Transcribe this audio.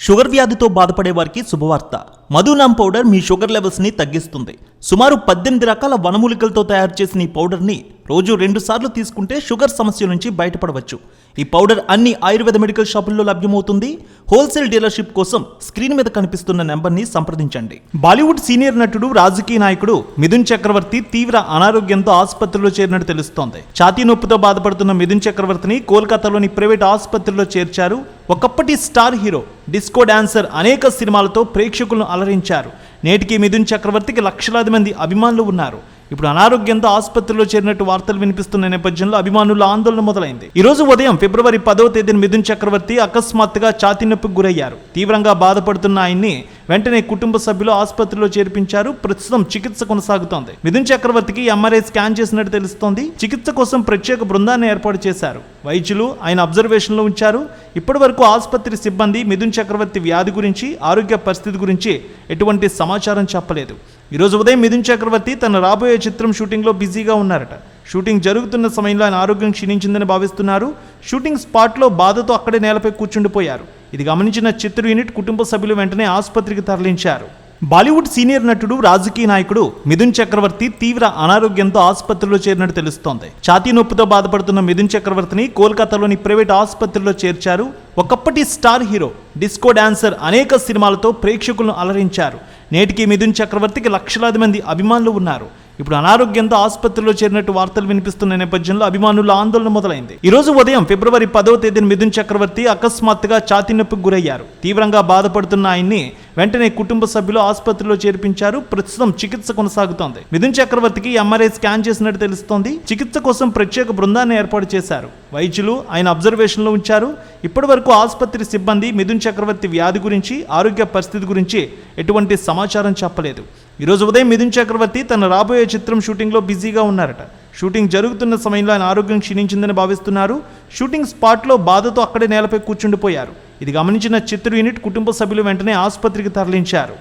Sugar వ్యాధితో బాధపడే వారికి శుభవార్త. మధునామ్ పౌడర్ మీ షుగర్ లెవెల్స్ ని తగ్గిస్తుంది. సుమారు 18 రకాల వనమూలికలతో తయారు చేసిన ఈ పౌడర్ ని రోజు 2 సార్లు తీసుకుంటే షుగర్ సమస్య నుంచి బయటపడవచ్చు. ఈ పౌడర్ అన్ని ఆయుర్వేద మెడికల్ షాపుల్లో లభ్యమవుతుంది. హోల్సేల్ డీలర్షిప్ కోసం స్క్రీన్ మీద కనిపిస్తున్న నెంబర్ని సంప్రదించండి. బాలీవుడ్ సీనియర్ నటుడు, రాజకీయ నాయకుడు మిథున్ చక్రవర్తి తీవ్ర అనారోగ్యంతో ఆసుపత్రిలో చేరినట్టు తెలుస్తోంది. ఛాతీ నొప్పితో బాధపడుతున్న మిథున్ చక్రవర్తిని కోల్కతాలోని ప్రైవేట్ ఆసుపత్రిలో చేర్చారు. ఒకప్పటి స్టార్ హీరో, డిస్కో డాన్సర్ అనేక సినిమాలతో ప్రేక్షకులను అలరించారు. నేటికి మిథున్ చక్రవర్తికి లక్షలాది మంది అభిమానులు ఉన్నారు. ఇప్పుడు అనారోగ్యంతో ఆసుపత్రిలో చేరినట్టు వార్తలు వినిపిస్తున్న నేపథ్యంలో అభిమానుల ఆందోళన మొదలైంది. ఈ రోజు ఉదయం ఫిబ్రవరి 10వ తేదీన మిథున్ చక్రవర్తి అకస్మాత్తుగా ఛాతీ నొప్పికి గురయ్యారు. తీవ్రంగా బాధపడుతున్న ఆయన్ని వెంటనే కుటుంబ సభ్యులు ఆసుపత్రిలో చేర్పించారు. ప్రస్తుతం చికిత్స కొనసాగుతోంది. మిథున్ చక్రవర్తికి ఎంఆర్ఐ స్కాన్ చేసినట్టు తెలుస్తోంది. చికిత్స కోసం ప్రత్యేక బృందాన్ని ఏర్పాటు చేశారు. వైద్యులు ఆయన అబ్జర్వేషన్లో ఉంచారు. ఇప్పటి వరకు ఆసుపత్రి సిబ్బంది మిథున్ చక్రవర్తి వ్యాధి గురించి, ఆరోగ్య పరిస్థితి గురించి ఎటువంటి సమాచారం చెప్పలేదు. ఈరోజు ఉదయం మిథున్ చక్రవర్తి తన రాబోయే చిత్రం షూటింగ్లో బిజీగా ఉన్నారట. షూటింగ్ జరుగుతున్న సమయంలో ఆయన ఆరోగ్యం క్షీణించిందని భావిస్తున్నారు. షూటింగ్ స్పాట్లో బాధతో అక్కడే నేలపై కూర్చుండిపోయారు. ఇది గమనించిన చిత్ర యూనిట్ కుటుంబ సభ్యులు వెంటనే ఆసుపత్రికి తరలించారు. బాలీవుడ్ సీనియర్ నటుడు, రాజకీయ నాయకుడు మిథున్ చక్రవర్తి తీవ్ర అనారోగ్యంతో ఆసుపత్రిలో చేరినట్టు తెలుస్తోంది. ఛాతీ నొప్పితో బాధపడుతున్న మిథున్ చక్రవర్తిని కోల్కతాలోని ప్రైవేట్ ఆసుపత్రిలో చేర్చారు. ఒకప్పటి స్టార్ హీరో, డిస్కో డాన్సర్ అనేక సినిమాలతో ప్రేక్షకులను అలరించారు. నేటికి మిథున్ చక్రవర్తికి లక్షలాది మంది అభిమానులు ఉన్నారు. ఇప్పుడు అనారోగ్యంతో ఆసుపత్రిలో చేరినట్టు వార్తలు వినిపిస్తున్న నేపథ్యంలో అభిమానుల ఆందోళన మొదలైంది. ఈ రోజు ఉదయం ఫిబ్రవరి 10వ తేదీన మిథున్ చక్రవర్తి అకస్మాత్తుగా ఛాతీ నొప్పికి గురయ్యారు. తీవ్రంగా బాధపడుతున్న ఆయన్ని వెంటనే కుటుంబ సభ్యులు ఆసుపత్రిలో చేర్పించారు. ప్రస్తుతం చికిత్స కొనసాగుతోంది. మిథున్ చక్రవర్తికి ఎంఆర్ఐ స్కాన్ చేసినట్టు తెలుస్తోంది. చికిత్స కోసం ప్రత్యేక బృందాన్ని ఏర్పాటు చేశారు. వైద్యులు ఆయన అబ్జర్వేషన్లో ఉంచారు. ఇప్పటి వరకు ఆసుపత్రి సిబ్బంది మిథున్ చక్రవర్తి వ్యాధి గురించి, ఆరోగ్య పరిస్థితి గురించి ఎటువంటి సమాచారం చెప్పలేదు. ఈరోజు ఉదయం మిథున్ చక్రవర్తి తన రాబోయే చిత్రం షూటింగ్లో బిజీగా ఉన్నారట. షూటింగ్ జరుగుతున్న సమయంలో ఆయన ఆరోగ్యం క్షీణించిందని భావిస్తున్నారు. షూటింగ్ స్పాట్లో బాధతో అక్కడే నేలపై కూర్చుండిపోయారు. ఇది గమనించిన చిత్ర యూనిట్ కుటుంబ సభ్యులు వెంటనే ఆసుపత్రికి తరలించారు.